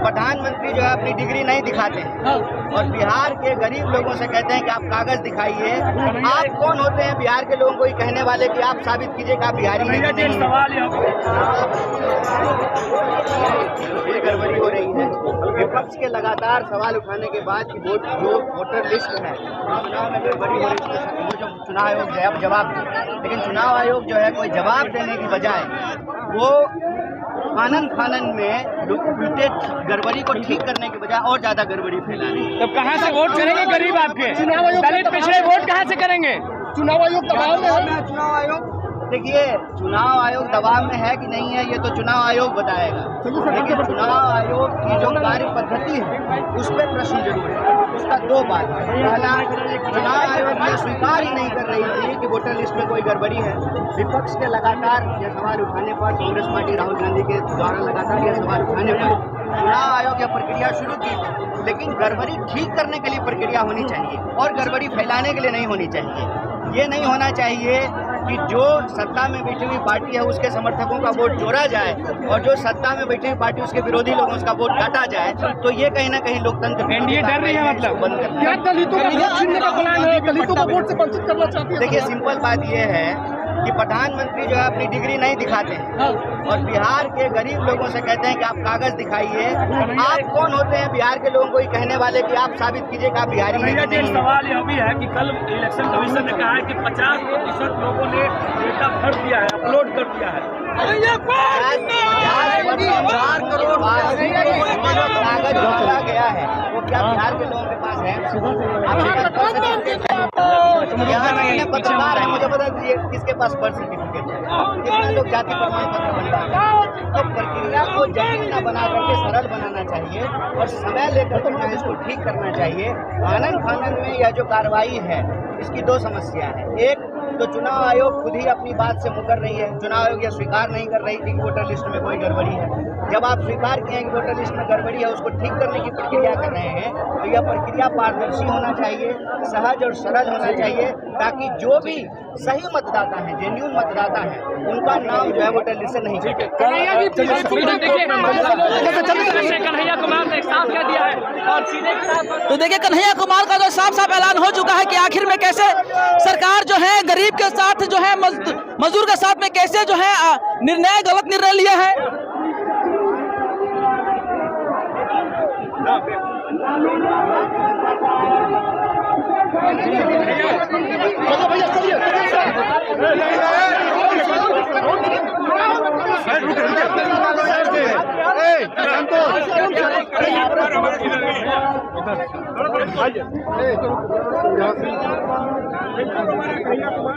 प्रधानमंत्री जो है अपनी डिग्री नहीं दिखाते हैं और बिहार के गरीब लोगों से कहते हैं कि आप कागज दिखाइए। आप कौन होते हैं बिहार के लोगों को ही कहने वाले कि आप साबित कीजिए कि आप बिहारी हैं? ये गड़बड़ी हो रही है। विपक्ष के लगातार सवाल उठाने के बाद कि जो वोटर लिस्ट है चुनाव में गड़बड़ी हो रही है, वो जो चुनाव आयोग जवाब दे, लेकिन चुनाव आयोग जो है कोई जवाब देने की बजाय वो फानन में उल्टे गड़बड़ी को ठीक करने के बजाय और ज्यादा गड़बड़ी फैला रही है। तो कहाँ से वोट करेंगे गरीब आपके? दलित पिछड़े वोट कहाँ से करेंगे? चुनाव आयोग दबाव में है। चुनाव आयोग देखिए, चुनाव आयोग दबाव में है कि नहीं है ये तो चुनाव आयोग बताएगा, लेकिन चुनाव आयोग की जो कार्य पद्धति है उस पर प्रश्न जरूर है। उसका दो बात है। पहला, चुनाव आयोग ने स्वीकार ही नहीं कर रही थी कि वोटर लिस्ट में कोई गड़बड़ी है। विपक्ष के लगातार यह सवाल उठाने पर, कांग्रेस पार्टी राहुल गांधी के द्वारा लगातार यह सवाल उठाने पर चुनाव आयोग यह प्रक्रिया शुरू की, लेकिन गड़बड़ी ठीक करने के लिए प्रक्रिया होनी चाहिए और गड़बड़ी फैलाने के लिए नहीं होनी चाहिए। ये नहीं होना चाहिए कि जो सत्ता में बैठी हुई पार्टी है उसके समर्थकों का वोट जोड़ा जाए और जो सत्ता में बैठी हुई पार्टी उसके विरोधी लोगों उसका वोट काटा जाए। तो ये कहीं ना कहीं लोकतंत्र एनडीए डर रही है, मतलब बंद करना। क्या दलितों का वोट छीनने का प्लान है? दलितों को वोट से वंचित करना चाहती है? देखिए, सिंपल बात यह है कि प्रधानमंत्री जो है अपनी डिग्री नहीं दिखाते हैं और बिहार के गरीब लोगों से कहते हैं कि आप कागज दिखाइए। आप कौन होते हैं बिहार के लोगों को ही कहने वाले कि आप साबित कीजिए कि आप बिहारी हैं? सवाल यह भी है कि कल इलेक्शन कमीशन ने कहा है कि 50% लोगों ने डेटा भर दिया है, अपलोड कर दिया है। 4 करोड़ कागज भरा गया है, वो क्या बिहार के लोगों के पास है? यहाँ रहने पत्रकार है, मुझे बता दीजिए किसके पास बर्थ सर्टिफिकेट है? कितने लोग जाति प्रमाण पत्र बनवाते हैं? तो प्रक्रिया को जटिल न बना करके सरल बनाना चाहिए और समय लेकर के इसको ठीक करना चाहिए। फानन में यह जो कार्रवाई है इसकी दो समस्या है। एक तो चुनाव आयोग खुद ही अपनी बात से मुकर रही है। चुनाव आयोग यह स्वीकार नहीं कर रही थी कि वोटर लिस्ट में कोई गड़बड़ी है। जब आप स्वीकार किए कि वोटर लिस्ट में गड़बड़ी है, उसको ठीक करने की प्रक्रिया कर रहे हैं, तो यह प्रक्रिया पारदर्शी होना चाहिए, सहज और सरल होना चाहिए, ताकि जो भी सही मतदाता है, जेन्युइन मतदाता है, उनका नाम जो है वोटर लिस्ट से नहीं छूटे। कन्हैया कुमार ने साफ कह दिया है और सीधे तो देखिए, कन्हैया कुमार का जो साफ साफ ऐलान हो चुका है कि आखिर में कैसे सरकार जो है गरीब के साथ जो है मजदूर के साथ में कैसे जो है गलत निर्णय लिया है।